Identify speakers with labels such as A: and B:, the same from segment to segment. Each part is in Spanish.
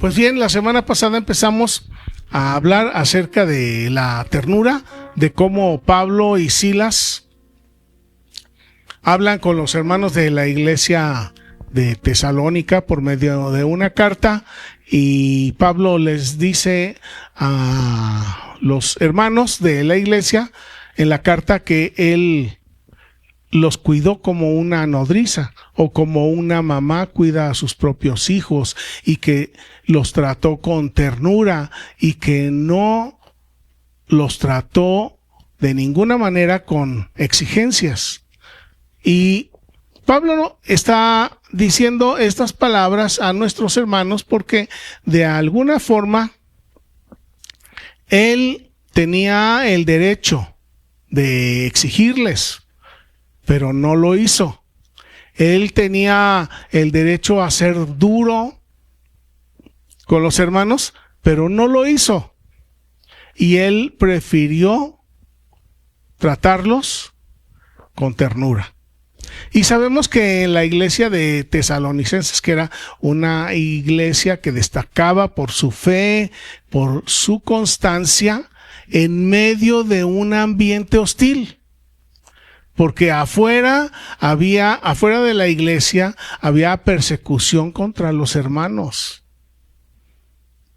A: Pues bien, la semana pasada empezamos a hablar acerca de la ternura, de cómo Pablo y Silas hablan con los hermanos de la iglesia de Tesalónica por medio de una carta, y Pablo les dice a los hermanos de la iglesia en la carta que él los cuidó como una nodriza o como una mamá cuida a sus propios hijos, y que los trató con ternura y que no los trató de ninguna manera con exigencias. Y Pablo está diciendo estas palabras a nuestros hermanos porque de alguna forma él tenía el derecho de exigirles, pero no lo hizo. Él tenía el derecho a ser duro con los hermanos, pero no lo hizo. Y él prefirió tratarlos con ternura. Y sabemos que en la iglesia de Tesalonicenses, que era una iglesia que destacaba por su fe, por su constancia, en medio de un ambiente hostil. Porque afuera de la iglesia había persecución contra los hermanos.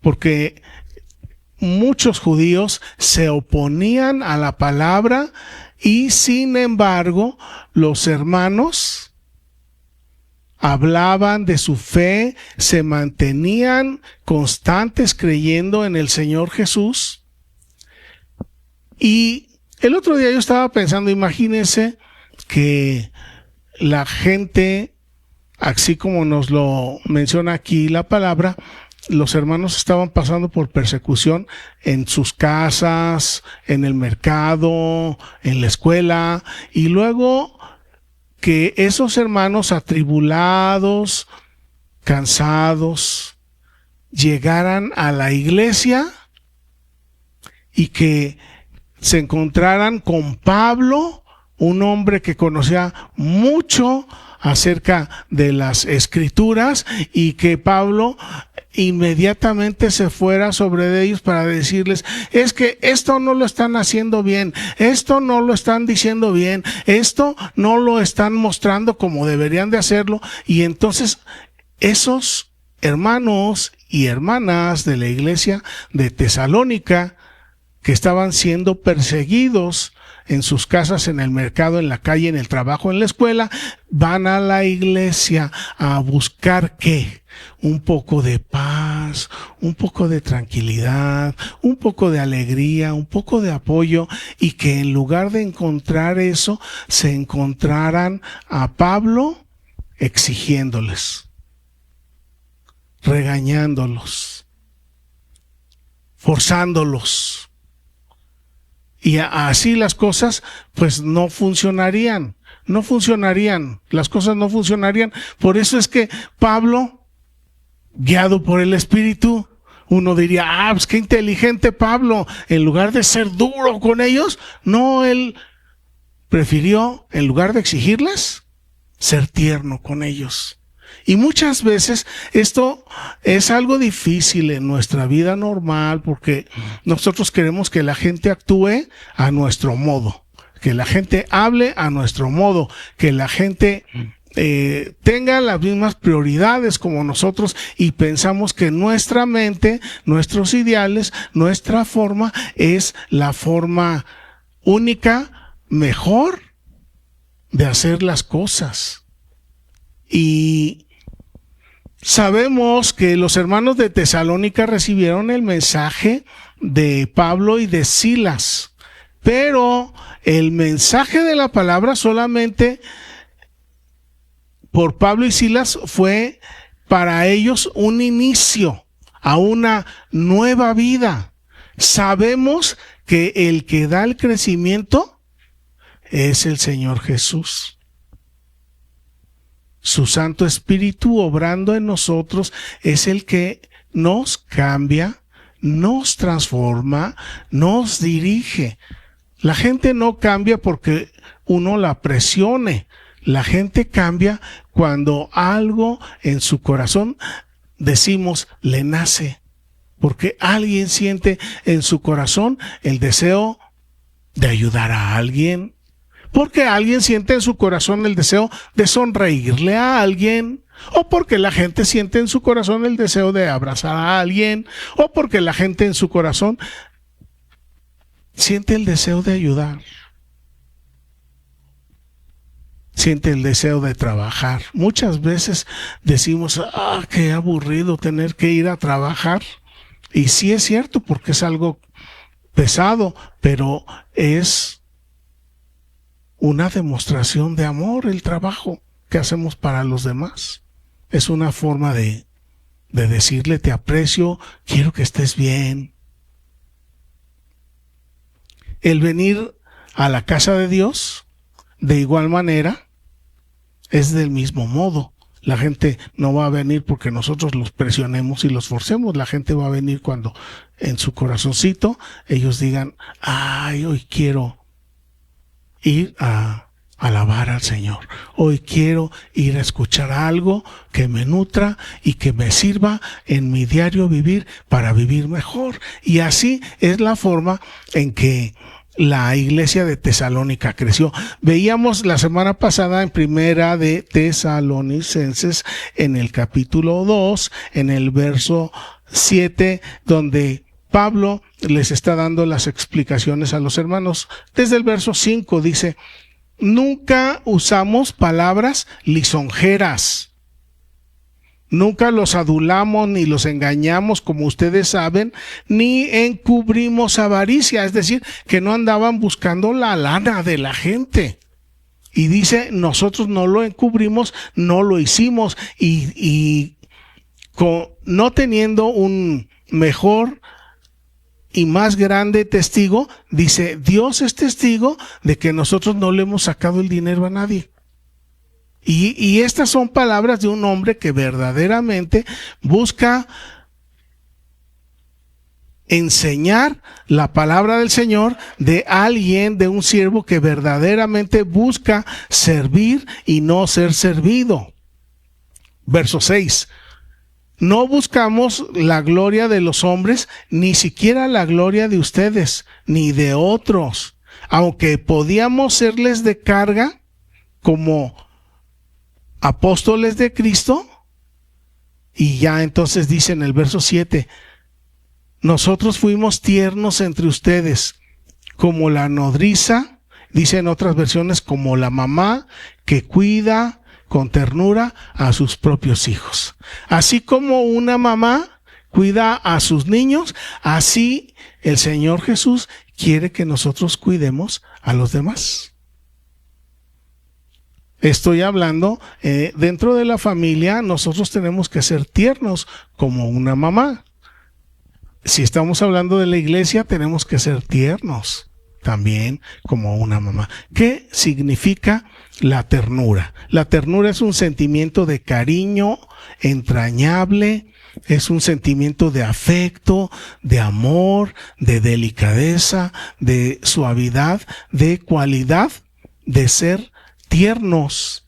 A: Porque muchos judíos se oponían a la palabra, y sin embargo los hermanos hablaban de su fe, se mantenían constantes creyendo en el Señor Jesús. Y el otro día yo estaba pensando, imagínense que la gente, así como nos lo menciona aquí la palabra, los hermanos estaban pasando por persecución en sus casas, en el mercado, en la escuela, y luego que esos hermanos atribulados, cansados, llegaran a la iglesia y que se encontraran con Pablo, un hombre que conocía mucho acerca de las escrituras, y que Pablo inmediatamente se fuera sobre ellos para decirles: es que esto no lo están haciendo bien, esto no lo están diciendo bien, esto no lo están mostrando como deberían de hacerlo. Y entonces esos hermanos y hermanas de la iglesia de Tesalónica, que estaban siendo perseguidos en sus casas, en el mercado, en la calle, en el trabajo, en la escuela, van a la iglesia a buscar ¿qué? Un poco de paz, un poco de tranquilidad, un poco de alegría, un poco de apoyo, y que en lugar de encontrar eso, se encontraran a Pablo exigiéndoles, regañándolos, forzándolos. Y así las cosas pues no funcionarían, las cosas no funcionarían. Por eso es que Pablo, guiado por el Espíritu, uno diría: pues qué inteligente Pablo, en lugar de ser duro con ellos, no, él prefirió, en lugar de exigirles, ser tierno con ellos. Y muchas veces esto es algo difícil en nuestra vida normal, porque nosotros queremos que la gente actúe a nuestro modo, que la gente hable a nuestro modo, que la gente tenga las mismas prioridades como nosotros, y pensamos que nuestra mente, nuestros ideales, nuestra forma es la forma única, mejor de hacer las cosas. Y sabemos que los hermanos de Tesalónica recibieron el mensaje de Pablo y de Silas, pero el mensaje de la palabra solamente por Pablo y Silas fue para ellos un inicio a una nueva vida. Sabemos que el que da el crecimiento es el Señor Jesús. Su Santo Espíritu obrando en nosotros es el que nos cambia, nos transforma, nos dirige. La gente no cambia porque uno la presione. La gente cambia cuando algo en su corazón decimos le nace, porque alguien siente en su corazón el deseo de ayudar a alguien, porque alguien siente en su corazón el deseo de sonreírle a alguien, o porque la gente siente en su corazón el deseo de abrazar a alguien, o porque la gente en su corazón siente el deseo de ayudar, siente el deseo de trabajar. Muchas veces decimos, qué aburrido tener que ir a trabajar. Y sí es cierto, porque es algo pesado, pero es una demostración de amor el trabajo que hacemos para los demás. Es una forma de decirle te aprecio, quiero que estés bien. El venir a la casa de Dios, de igual manera, es del mismo modo. La gente no va a venir porque nosotros los presionemos y los forcemos. La gente va a venir cuando en su corazoncito ellos digan, hoy quiero ir a alabar al Señor. Hoy quiero ir a escuchar algo que me nutra y que me sirva en mi diario vivir para vivir mejor. Y así es la forma en que la iglesia de Tesalónica creció. Veíamos la semana pasada en Primera de Tesalonicenses, en el capítulo 2, en el verso 7, donde Pablo les está dando las explicaciones a los hermanos. Desde el verso 5 dice, nunca usamos palabras lisonjeras. Nunca los adulamos ni los engañamos, como ustedes saben, ni encubrimos avaricia, es decir, que no andaban buscando la lana de la gente. Y dice, nosotros no lo encubrimos, no lo hicimos, no teniendo un mejor y más grande testigo, dice, Dios es testigo de que nosotros no le hemos sacado el dinero a nadie. Y estas son palabras de un hombre que verdaderamente busca enseñar la palabra del Señor, de alguien, de un siervo que verdaderamente busca servir y no ser servido. Verso 6. No buscamos la gloria de los hombres, ni siquiera la gloria de ustedes, ni de otros, aunque podíamos serles de carga como apóstoles de Cristo. Y ya entonces dice en el verso 7, nosotros fuimos tiernos entre ustedes, como la nodriza, dice en otras versiones, como la mamá que cuida con ternura a sus propios hijos. Así como una mamá cuida a sus niños, así el Señor Jesús quiere que nosotros cuidemos a los demás. Estoy hablando, dentro de la familia nosotros tenemos que ser tiernos como una mamá. Si estamos hablando de la iglesia, tenemos que ser tiernos también como una mamá. ¿Qué significa la ternura? La ternura es un sentimiento de cariño entrañable, es un sentimiento de afecto, de amor, de delicadeza, de suavidad, de cualidad, de ser tiernos,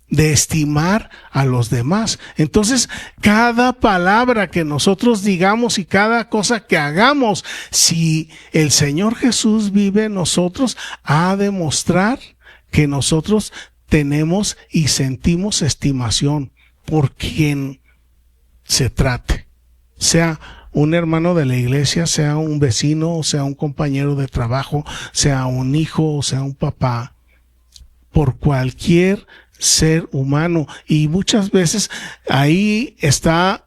A: de estimar a los demás. Entonces, cada palabra que nosotros digamos y cada cosa que hagamos, si el Señor Jesús vive en nosotros, ha de mostrar que nosotros tenemos y sentimos estimación por quien se trate, sea un hermano de la iglesia, sea un vecino, sea un compañero de trabajo, sea un hijo, o sea un papá, por cualquier ser humano. Y muchas veces ahí está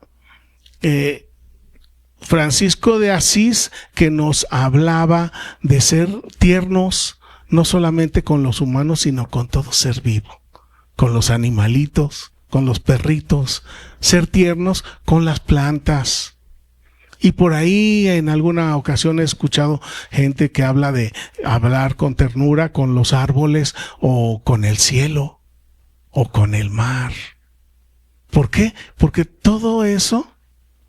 A: Francisco de Asís, que nos hablaba de ser tiernos no solamente con los humanos, sino con todo ser vivo, con los animalitos, con los perritos, ser tiernos con las plantas. Y por ahí en alguna ocasión he escuchado gente que habla de hablar con ternura con los árboles o con el cielo o con el mar. ¿Por qué? Porque todo eso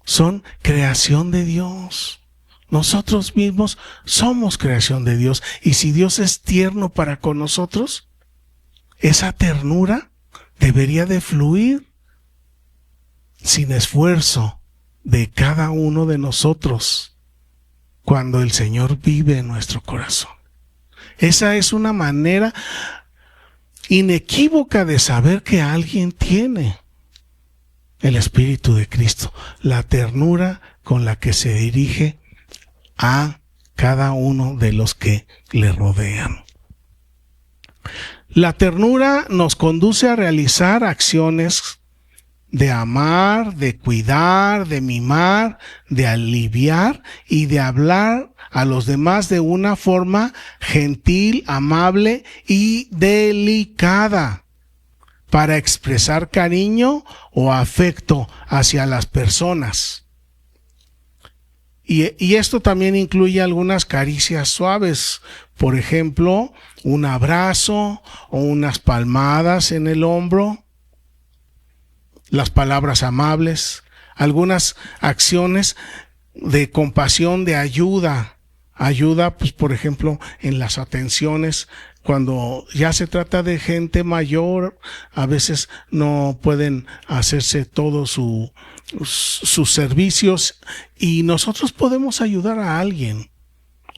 A: son creación de Dios. Nosotros mismos somos creación de Dios. Y si Dios es tierno para con nosotros, esa ternura debería de fluir sin esfuerzo de cada uno de nosotros cuando el Señor vive en nuestro corazón. Esa es una manera inequívoca de saber que alguien tiene el Espíritu de Cristo, la ternura con la que se dirige a cada uno de los que le rodean. La ternura nos conduce a realizar acciones de amar, de cuidar, de mimar, de aliviar y de hablar a los demás de una forma gentil, amable y delicada, para expresar cariño o afecto hacia las personas. Y esto también incluye algunas caricias suaves, por ejemplo, un abrazo o unas palmadas en el hombro, las palabras amables, algunas acciones de compasión, de ayuda, pues por ejemplo en las atenciones, cuando ya se trata de gente mayor, a veces no pueden hacerse todos sus servicios y nosotros podemos ayudar a alguien.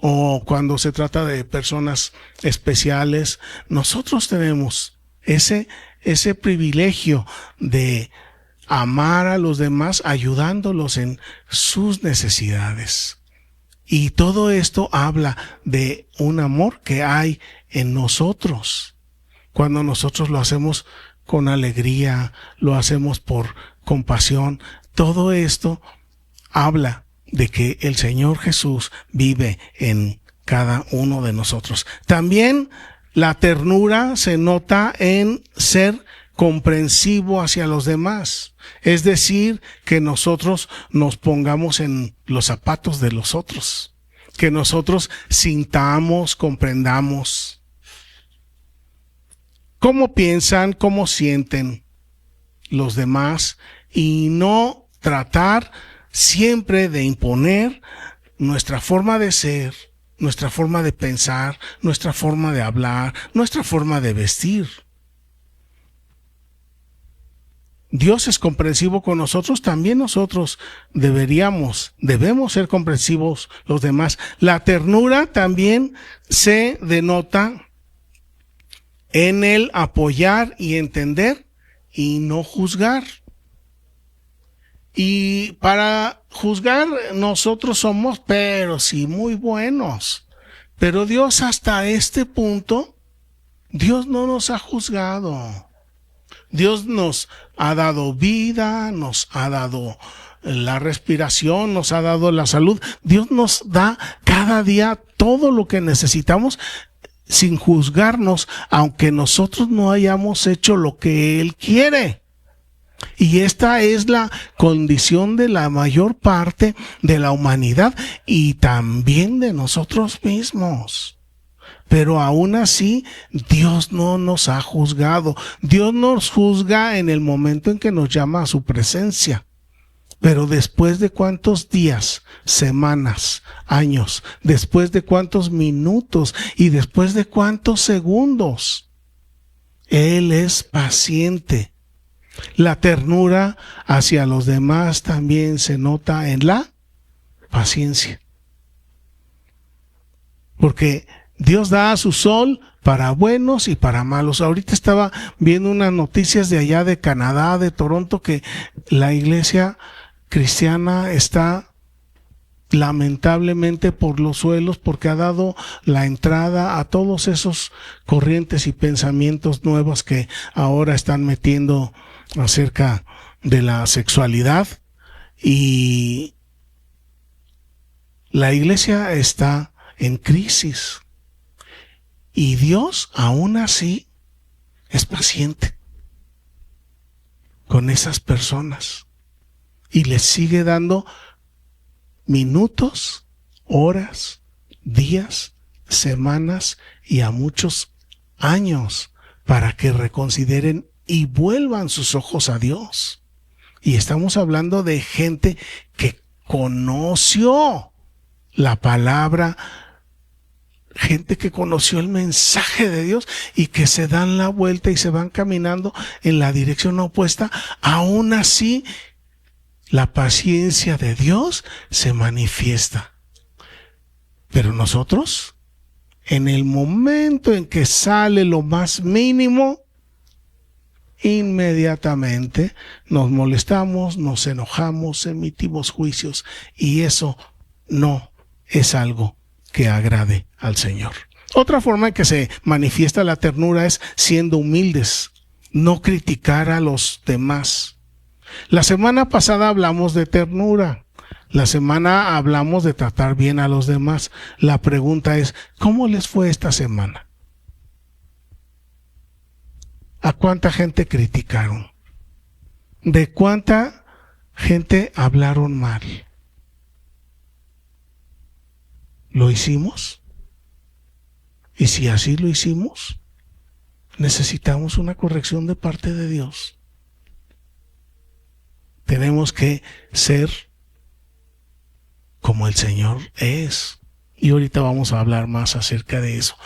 A: O cuando se trata de personas especiales, nosotros tenemos ese privilegio de amar a los demás ayudándolos en sus necesidades. Y todo esto habla de un amor que hay en nosotros. Cuando nosotros lo hacemos con alegría, lo hacemos por compasión, todo esto habla de que el Señor Jesús vive en cada uno de nosotros. También la ternura se nota en ser comprensivo hacia los demás. Es decir, que nosotros nos pongamos en los zapatos de los otros, que nosotros sintamos, comprendamos cómo piensan, cómo sienten los demás y no tratar siempre de imponer nuestra forma de ser, nuestra forma de pensar, nuestra forma de hablar, nuestra forma de vestir. Dios es comprensivo con nosotros, también nosotros debemos ser comprensivos los demás. La ternura también se denota en el apoyar y entender y no juzgar. Y para juzgar nosotros somos, pero sí, muy buenos. Pero Dios hasta este punto, Dios no nos ha juzgado. Dios nos ha dado vida, nos ha dado la respiración, nos ha dado la salud. Dios nos da cada día todo lo que necesitamos sin juzgarnos, aunque nosotros no hayamos hecho lo que Él quiere. Y esta es la condición de la mayor parte de la humanidad y también de nosotros mismos. Pero aún así, Dios no nos ha juzgado. Dios nos juzga en el momento en que nos llama a su presencia. Pero después de cuántos días, semanas, años, después de cuántos minutos y después de cuántos segundos, Él es paciente. La ternura hacia los demás también se nota en la paciencia. Porque Dios da su sol para buenos y para malos. Ahorita estaba viendo unas noticias de allá de Canadá, de Toronto, que la iglesia cristiana está lamentablemente por los suelos porque ha dado la entrada a todos esos corrientes y pensamientos nuevos que ahora están metiendo acerca de la sexualidad. Y la iglesia está en crisis. Y Dios aún así es paciente con esas personas y les sigue dando minutos, horas, días, semanas y a muchos años para que reconsideren y vuelvan sus ojos a Dios. Y estamos hablando de gente que conoció la palabra, gente que conoció el mensaje de Dios y que se dan la vuelta y se van caminando en la dirección opuesta. Aún así La paciencia de Dios se manifiesta. Pero nosotros, en el momento en que sale lo más mínimo, inmediatamente nos molestamos, nos enojamos, emitimos juicios, y eso no es algo que agrade al Señor. Otra forma en que se manifiesta la ternura es siendo humildes, no criticar a los demás. La semana pasada hablamos de ternura. La semana hablamos de tratar bien a los demás. La pregunta es, ¿cómo les fue esta semana? ¿A cuánta gente criticaron? ¿De cuánta gente hablaron mal? ¿Lo hicimos? Y si así lo hicimos, necesitamos una corrección de parte de Dios. Tenemos que ser como el Señor es. Y ahorita vamos a hablar más acerca de eso.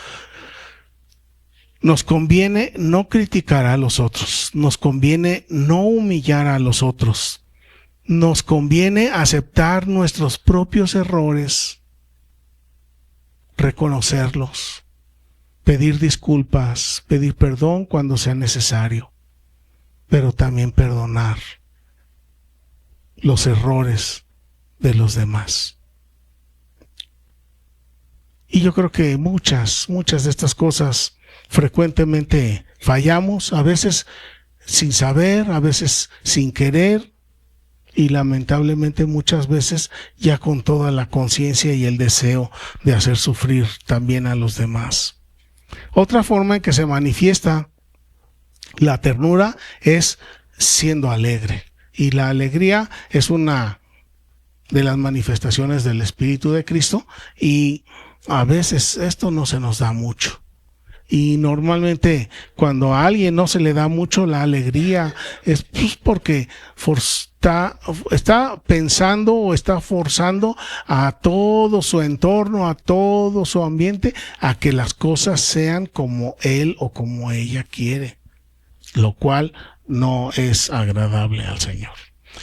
A: Nos conviene no criticar a los otros. Nos conviene no humillar a los otros. Nos conviene aceptar nuestros propios errores, reconocerlos, pedir disculpas, pedir perdón cuando sea necesario, pero también perdonar los errores de los demás. Y yo creo que muchas de estas cosas frecuentemente fallamos, a veces sin saber, a veces sin querer, y lamentablemente muchas veces ya con toda la conciencia y el deseo de hacer sufrir también a los demás. Otra forma en que se manifiesta la ternura es siendo alegre. Y la alegría es una de las manifestaciones del Espíritu de Cristo, y a veces esto no se nos da mucho. Y normalmente cuando a alguien no se le da mucho la alegría es pues porque está pensando o está forzando a todo su entorno, a todo su ambiente, a que las cosas sean como él o como ella quiere, lo cual no es agradable al Señor.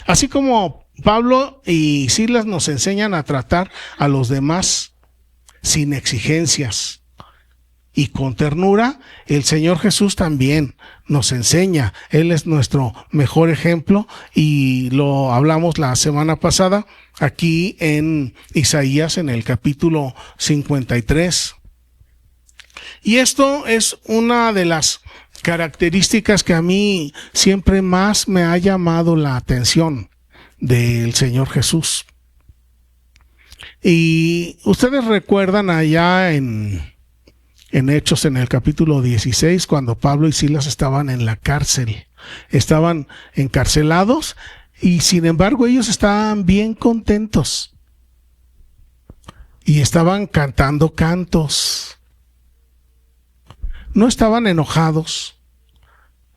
A: Así como Pablo y Silas nos enseñan a tratar a los demás sin exigencias y con ternura, el Señor Jesús también nos enseña. Él es nuestro mejor ejemplo, y lo hablamos la semana pasada aquí en Isaías, en el capítulo 53. Y esto es una de las características que a mí siempre más me ha llamado la atención del Señor Jesús. Y ustedes recuerdan allá en Hechos, en el capítulo 16, cuando Pablo y Silas estaban en la cárcel, estaban encarcelados, y sin embargo ellos estaban bien contentos y estaban cantando cantos. No estaban enojados,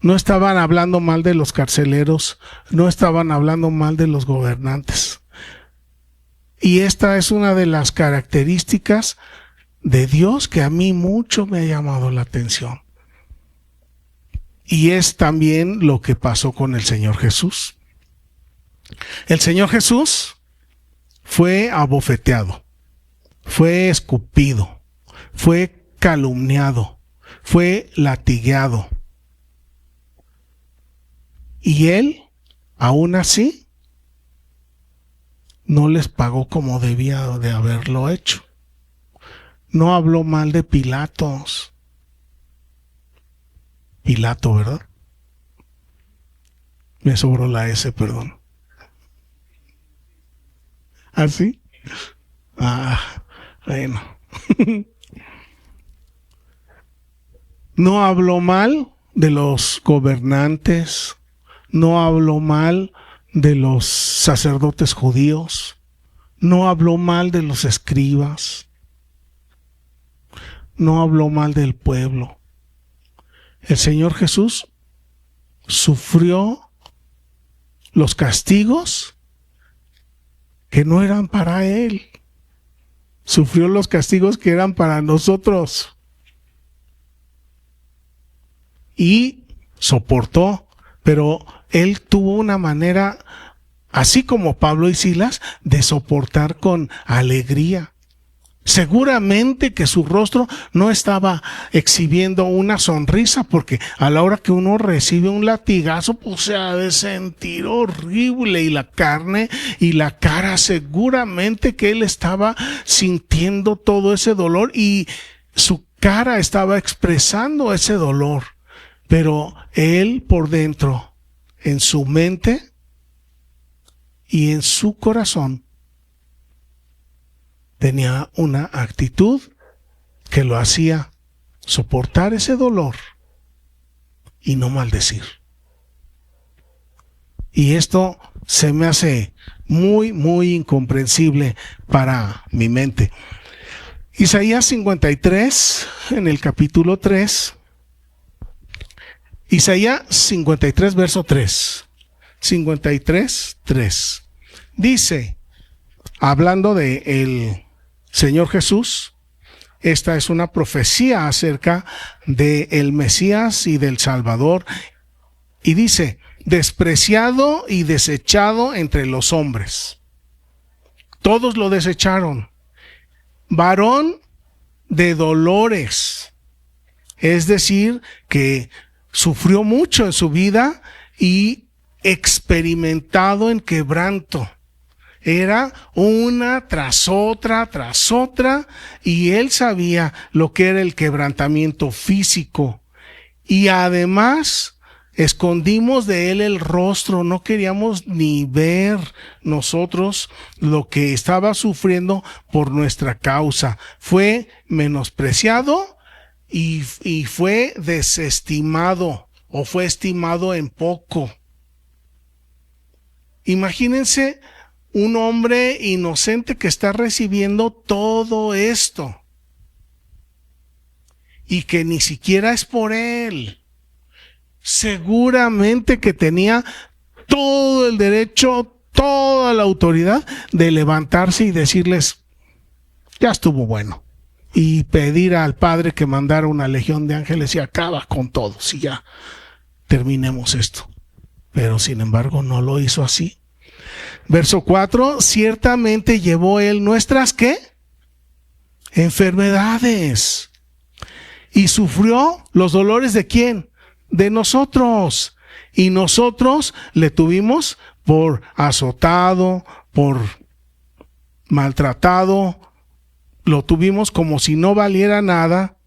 A: no estaban hablando mal de los carceleros, no estaban hablando mal de los gobernantes. Y esta es una de las características de Dios que a mí mucho me ha llamado la atención. Y es también lo que pasó con el Señor Jesús. El Señor Jesús fue abofeteado, fue escupido, fue calumniado, fue latigado. Y Él, aún así, no les pagó como debía de haberlo hecho. No habló mal de Pilatos. Pilato, ¿verdad? Me sobró la S, perdón. ¿Así? Bueno. No habló mal de los gobernantes, no habló mal de los sacerdotes judíos, no habló mal de los escribas, no habló mal del pueblo. El Señor Jesús sufrió los castigos que no eran para Él. Sufrió los castigos que eran para nosotros. Y soportó, pero Él tuvo una manera así como Pablo y Silas, de soportar con alegría. Seguramente que su rostro no estaba exhibiendo una sonrisa, porque a la hora que uno recibe un latigazo, pues se ha de sentir horrible, y la carne y la cara, seguramente que él estaba sintiendo todo ese dolor y su cara estaba expresando ese dolor, pero él por dentro, en su mente y en su corazón, tenía una actitud que lo hacía soportar ese dolor y no maldecir. Y esto se me hace muy, muy incomprensible para mi mente. Isaías 53, en el capítulo 3. Isaías 53, verso 3. 53, 3. Dice, hablando de el Señor Jesús, esta es una profecía acerca del Mesías y del Salvador, y dice, despreciado y desechado entre los hombres. Todos lo desecharon. Varón de dolores, es decir, que sufrió mucho en su vida y experimentado en quebranto. Era una tras otra, y él sabía lo que era el quebrantamiento físico. Y además, escondimos de él el rostro, no queríamos ni ver nosotros lo que estaba sufriendo por nuestra causa. Fue menospreciado y fue desestimado, o fue estimado en poco. Imagínense un hombre inocente que está recibiendo todo esto y que ni siquiera es por él. Seguramente que tenía todo el derecho, toda la autoridad de levantarse y decirles, ya estuvo bueno, y pedir al Padre que mandara una legión de ángeles y acaba con todos y ya terminemos esto. Pero sin embargo no lo hizo así. Verso 4, ciertamente llevó él nuestras, ¿qué? Enfermedades. Y sufrió los dolores ¿de quién? De nosotros. Y nosotros le tuvimos por azotado, por maltratado, lo tuvimos como si no valiera nada,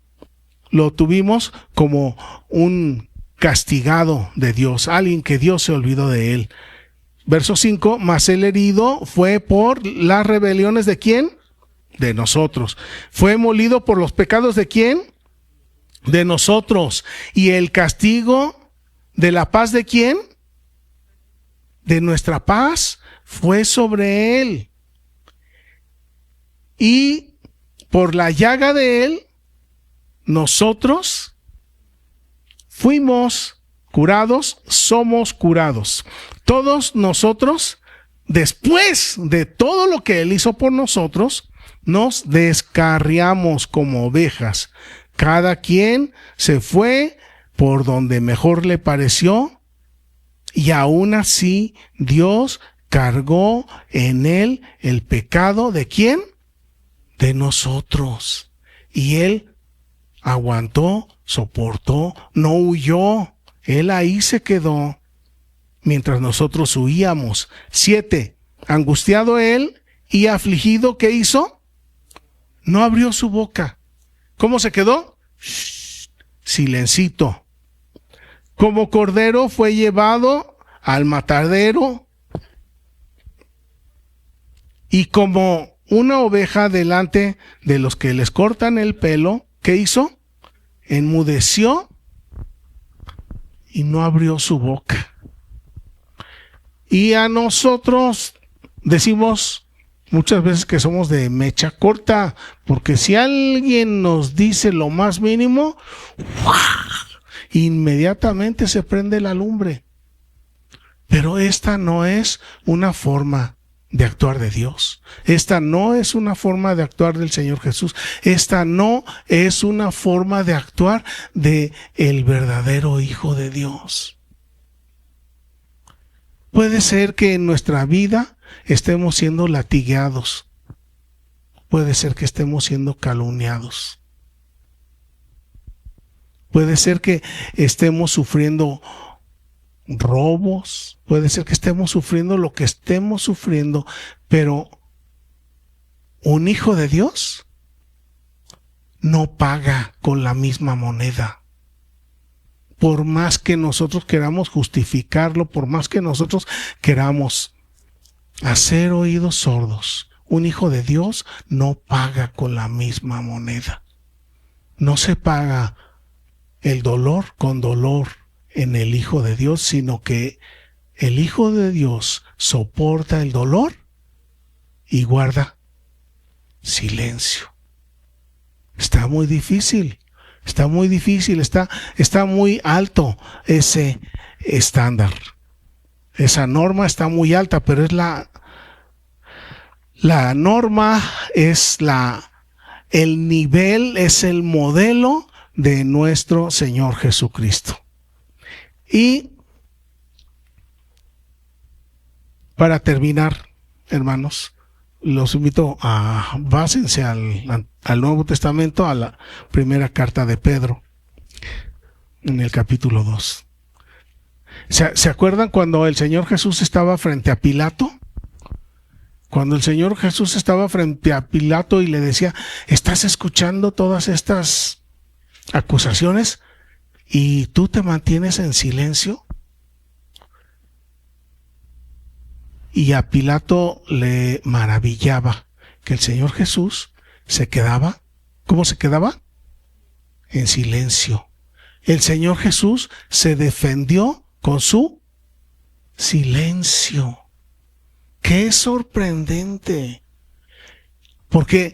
A: lo tuvimos como un castigado de Dios, alguien que Dios se olvidó de él. Verso 5, mas el herido fue por las rebeliones ¿de quién? De nosotros. Fue molido por los pecados ¿de quién? De nosotros. Y el castigo de la paz ¿de quién? De nuestra paz fue sobre él. Y por la llaga de él, nosotros fuimos curados, somos curados. Todos nosotros, después de todo lo que él hizo por nosotros, nos descarriamos como ovejas. Cada quien se fue por donde mejor le pareció, y aún así Dios cargó en él el pecado ¿de quién? De nosotros. Y él aguantó, soportó, no huyó. Él ahí se quedó mientras nosotros huíamos. 7. Angustiado él y afligido, ¿qué hizo? No abrió su boca. ¿Cómo se quedó? Silencito. Como cordero fue llevado al matadero, y como una oveja delante de los que les cortan el pelo, ¿qué hizo? Enmudeció y no abrió su boca. Y a nosotros decimos muchas veces que somos de mecha corta, porque si alguien nos dice lo más mínimo, inmediatamente se prende la lumbre. Pero esta no es una forma de actuar de Dios. Esta no es una forma de actuar del Señor Jesús. Esta no es una forma de actuar de el verdadero Hijo de Dios. Puede ser que en nuestra vida estemos siendo latigados. Puede ser que estemos siendo calumniados. Puede ser que estemos sufriendo robos. Puede ser que estemos sufriendo lo que estemos sufriendo. Pero un hijo de Dios no paga con la misma moneda. Por más que nosotros queramos justificarlo, por más que nosotros queramos hacer oídos sordos, un hijo de Dios no paga con la misma moneda. No se paga el dolor con dolor en el Hijo de Dios, sino que el Hijo de Dios soporta el dolor y guarda silencio. Está muy difícil. Está muy difícil, está muy alto ese estándar. Esa norma está muy alta, pero es la norma, es el nivel, es el modelo de nuestro Señor Jesucristo. Y para terminar, hermanos, los invito a básense al Nuevo Testamento, a la primera carta de Pedro, en el capítulo 2. ¿Se acuerdan cuando el Señor Jesús estaba frente a Pilato? Cuando el Señor Jesús estaba frente a Pilato y le decía, ¿estás escuchando todas estas acusaciones y tú te mantienes en silencio? Y a Pilato le maravillaba que el Señor Jesús se quedaba. ¿Cómo se quedaba? En silencio. El Señor Jesús se defendió con su silencio. ¡Qué sorprendente! Porque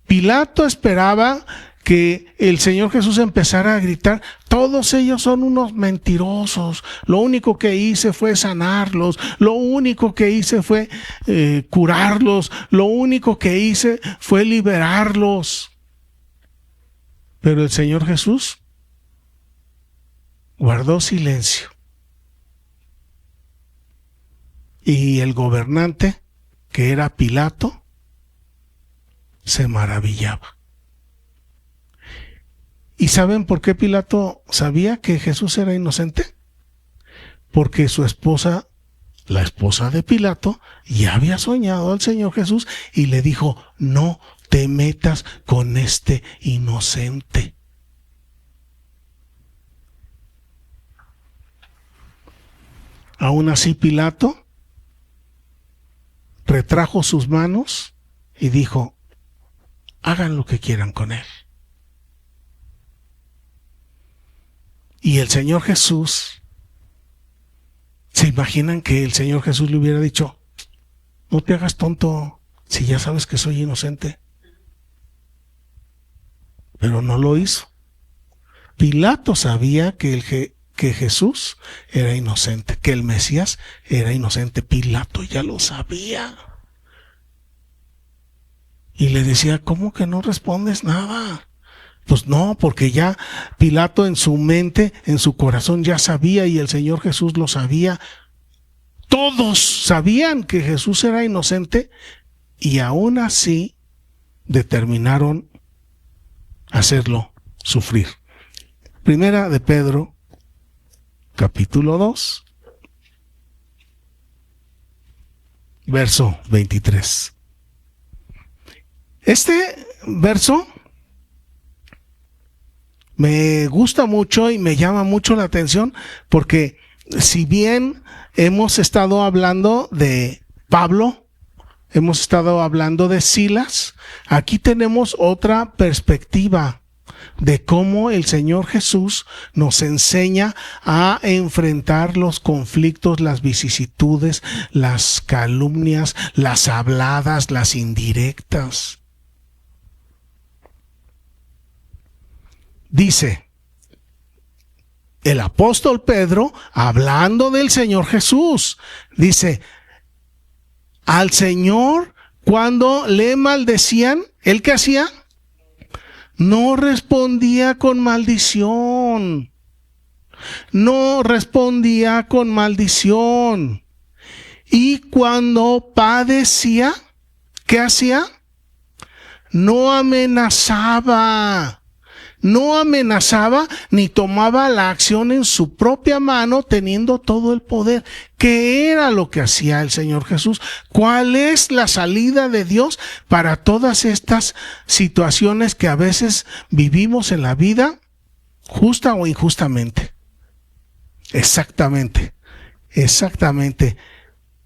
A: Pilato esperaba que el Señor Jesús empezara a gritar, todos ellos son unos mentirosos, lo único que hice fue sanarlos, lo único que hice fue curarlos, lo único que hice fue liberarlos. Pero el Señor Jesús guardó silencio. Y el gobernante, que era Pilato, se maravillaba. ¿Y saben por qué Pilato sabía que Jesús era inocente? Porque su esposa, la esposa de Pilato, ya había soñado al Señor Jesús y le dijo, no te metas con este inocente. Aún así Pilato retrajo sus manos y dijo, hagan lo que quieran con él. Y el Señor Jesús, ¿se imaginan que el Señor Jesús le hubiera dicho, no te hagas tonto, si ya sabes que soy inocente? Pero no lo hizo. Pilato sabía que Jesús era inocente, que el Mesías era inocente. Pilato ya lo sabía. Y le decía, ¿cómo que no respondes nada? Pues no, porque ya Pilato en su mente, en su corazón ya sabía, y el Señor Jesús lo sabía. Todos sabían que Jesús era inocente y aún así determinaron hacerlo sufrir. Primera de Pedro, capítulo 2, verso 23. Este verso me gusta mucho y me llama mucho la atención porque si bien hemos estado hablando de Pablo, hemos estado hablando de Silas, aquí tenemos otra perspectiva de cómo el Señor Jesús nos enseña a enfrentar los conflictos, las vicisitudes, las calumnias, las habladas, las indirectas. Dice el apóstol Pedro, hablando del Señor Jesús, dice, al Señor cuando le maldecían, ¿él qué hacía? No respondía con maldición. No respondía con maldición. Y cuando padecía, ¿qué hacía? No amenazaba ni tomaba la acción en su propia mano, teniendo todo el poder. ¿Qué era lo que hacía el Señor Jesús? ¿Cuál es la salida de Dios para todas estas situaciones que a veces vivimos en la vida, justa o injustamente? Exactamente.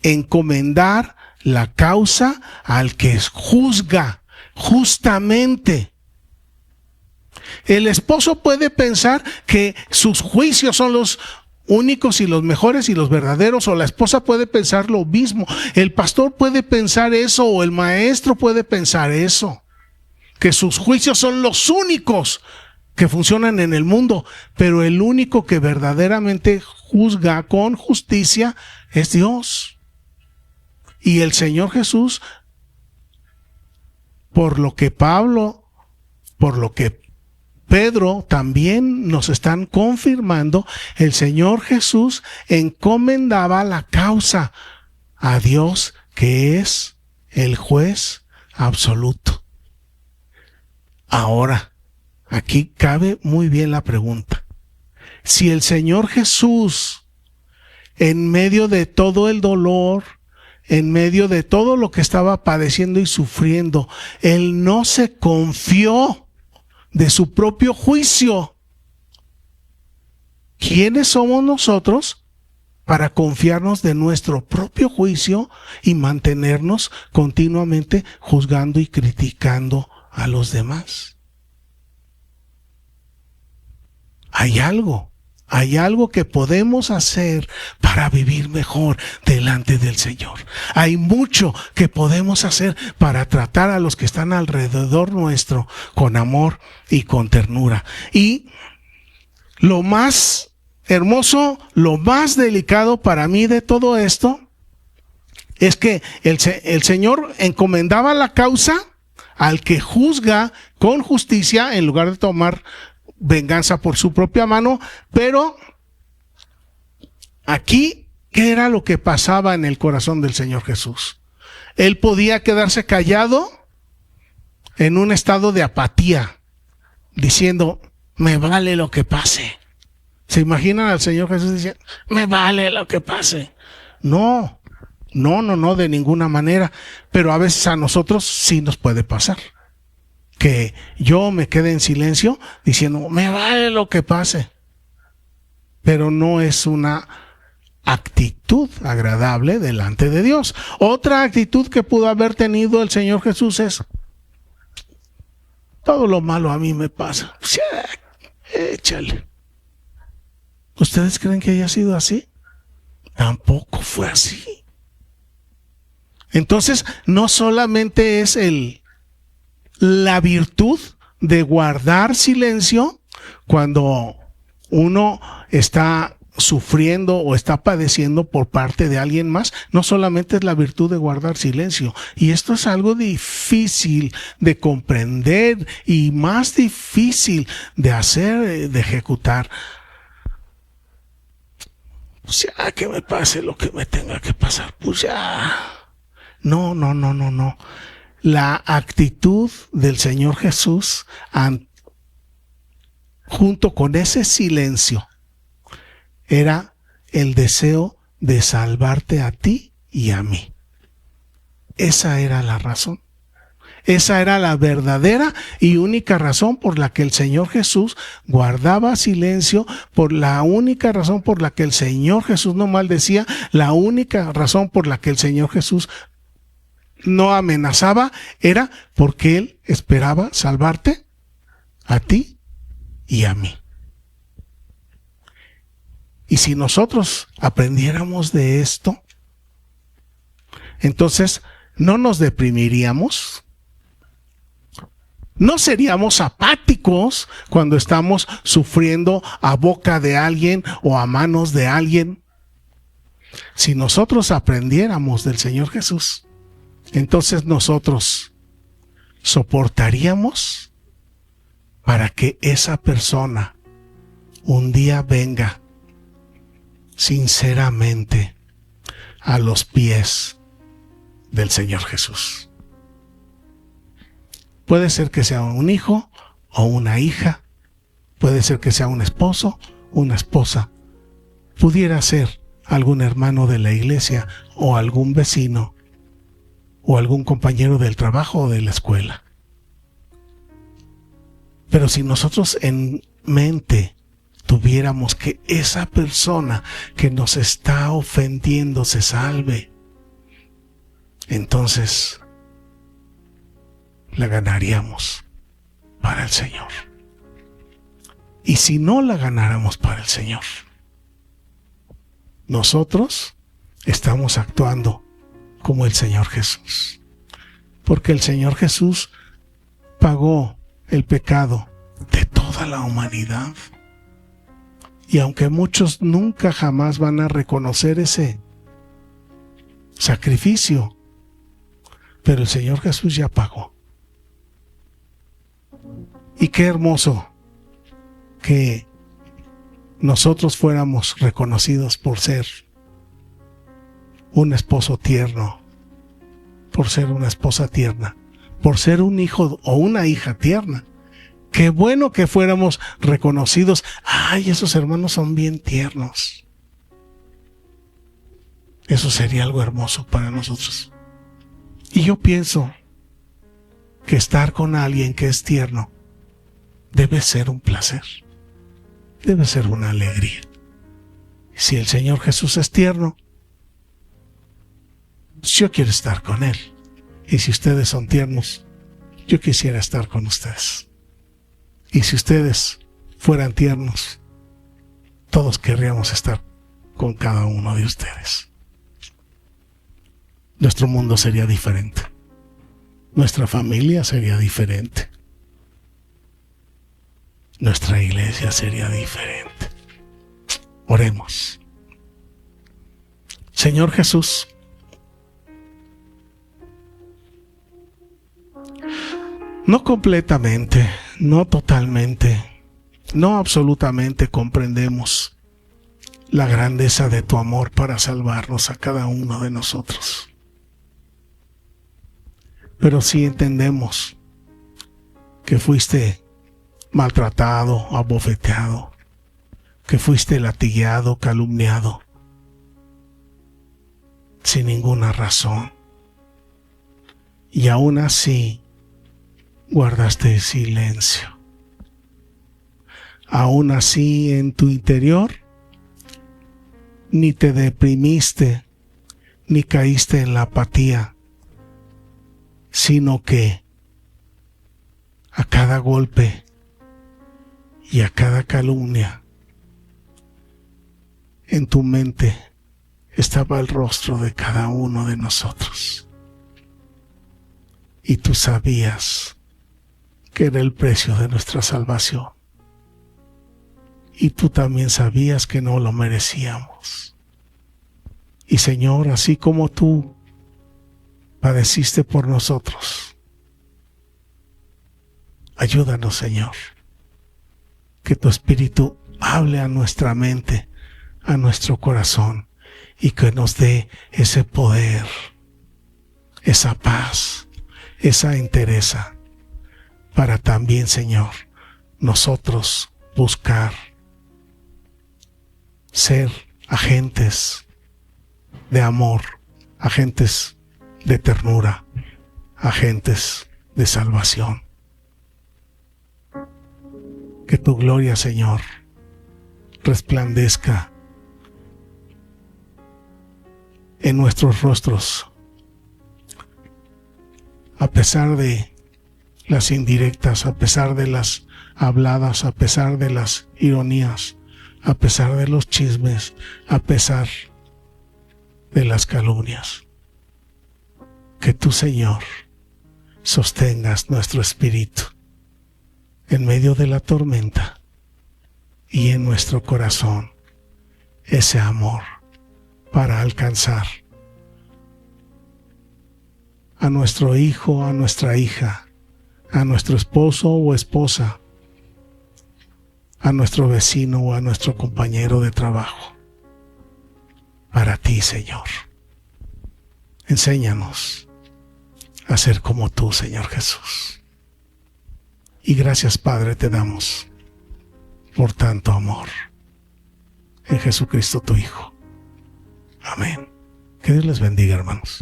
A: Encomendar la causa al que juzga justamente. El esposo puede pensar que sus juicios son los únicos y los mejores y los verdaderos, o la esposa puede pensar lo mismo. El pastor puede pensar eso, o el maestro puede pensar eso, que sus juicios son los únicos que funcionan en el mundo, pero el único que verdaderamente juzga con justicia es Dios. Y el Señor Jesús, por lo que Pedro también nos están confirmando, el Señor Jesús encomendaba la causa a Dios, que es el juez absoluto. Ahora, aquí cabe muy bien la pregunta. Si el Señor Jesús, en medio de todo el dolor, en medio de todo lo que estaba padeciendo y sufriendo, Él no se confió de su propio juicio, ¿quiénes somos nosotros para confiarnos de nuestro propio juicio y mantenernos continuamente juzgando y criticando a los demás? Hay algo que podemos hacer para vivir mejor delante del Señor. Hay mucho que podemos hacer para tratar a los que están alrededor nuestro con amor y con ternura. Y lo más hermoso, lo más delicado para mí de todo esto es que el Señor encomendaba la causa al que juzga con justicia en lugar de tomar venganza por su propia mano. Pero aquí, ¿qué era lo que pasaba en el corazón del Señor Jesús? Él podía quedarse callado en un estado de apatía, diciendo, me vale lo que pase. ¿Se imaginan al Señor Jesús diciendo, me vale lo que pase? No, de ninguna manera. Pero a veces a nosotros sí nos puede pasar que yo me quede en silencio diciendo, me vale lo que pase. Pero no es una actitud agradable delante de Dios. Otra actitud que pudo haber tenido el Señor Jesús es, todo lo malo a mí me pasa. Échale. ¿Ustedes creen que haya sido así? Tampoco fue así. Entonces, no solamente es la virtud de guardar silencio cuando uno está sufriendo o está padeciendo por parte de alguien más, no solamente es la virtud de guardar silencio. Y esto es algo difícil de comprender y más difícil de hacer, de ejecutar. Pues ya que me pase lo que me tenga que pasar, pues ya. No. La actitud del Señor Jesús junto con ese silencio era el deseo de salvarte a ti y a mí. Esa era la razón. Esa era la verdadera y única razón por la que el Señor Jesús guardaba silencio, por la única razón por la que el Señor Jesús no maldecía, la única razón por la que el Señor Jesús no amenazaba, era porque Él esperaba salvarte a ti y a mí. Y si nosotros aprendiéramos de esto, entonces no nos deprimiríamos, no seríamos apáticos cuando estamos sufriendo a boca de alguien o a manos de alguien. Si nosotros aprendiéramos del Señor Jesús, entonces nosotros soportaríamos para que esa persona un día venga sinceramente a los pies del Señor Jesús. Puede ser que sea un hijo o una hija, puede ser que sea un esposo, una esposa, pudiera ser algún hermano de la iglesia o algún vecino o algún compañero del trabajo o de la escuela. Pero si nosotros en mente tuviéramos que esa persona que nos está ofendiendo se salve, entonces la ganaríamos para el Señor. Y si no la ganáramos para el Señor, nosotros estamos actuando como el Señor Jesús. Porque el Señor Jesús pagó el pecado de toda la humanidad. Y aunque muchos nunca jamás van a reconocer ese sacrificio, pero el Señor Jesús ya pagó. Y qué hermoso que nosotros fuéramos reconocidos por ser un esposo tierno, por ser una esposa tierna, por ser un hijo o una hija tierna. Qué bueno que fuéramos reconocidos. Ay, esos hermanos son bien tiernos. Eso sería algo hermoso para nosotros. Y yo pienso que estar con alguien que es tierno debe ser un placer, debe ser una alegría. Si el Señor Jesús es tierno, yo quiero estar con Él. Y si ustedes son tiernos, yo quisiera estar con ustedes. Y si ustedes fueran tiernos, todos querríamos estar con cada uno de ustedes. Nuestro mundo sería diferente. Nuestra familia sería diferente. Nuestra iglesia sería diferente. Oremos. Señor Jesús, no completamente, no totalmente, no absolutamente comprendemos la grandeza de tu amor para salvarnos a cada uno de nosotros. Pero sí entendemos que fuiste maltratado, abofeteado, que fuiste latigueado, calumniado, sin ninguna razón. Y aún así guardaste silencio. Aún así en tu interior ni te deprimiste, ni caíste en la apatía, sino que a cada golpe y a cada calumnia en tu mente estaba el rostro de cada uno de nosotros. Y tú sabías que era el precio de nuestra salvación. Y tú también sabías que no lo merecíamos. Y Señor, así como tú padeciste por nosotros, ayúdanos, Señor, que tu Espíritu hable a nuestra mente, a nuestro corazón, y que nos dé ese poder, esa paz, esa entereza, para también, Señor, nosotros buscar ser agentes de amor, agentes de ternura, agentes de salvación. Que tu gloria, Señor, resplandezca en nuestros rostros, a pesar de las indirectas, a pesar de las habladas, a pesar de las ironías, a pesar de los chismes, a pesar de las calumnias. Que tú, Señor, sostengas nuestro espíritu en medio de la tormenta y en nuestro corazón ese amor para alcanzar a nuestro hijo, a nuestra hija, a nuestro esposo o esposa, a nuestro vecino o a nuestro compañero de trabajo. Para ti, Señor, Enséñanos a ser como tú, Señor Jesús. Y gracias, Padre, te damos por tanto amor en Jesucristo tu Hijo. Amén. Que Dios les bendiga, hermanos.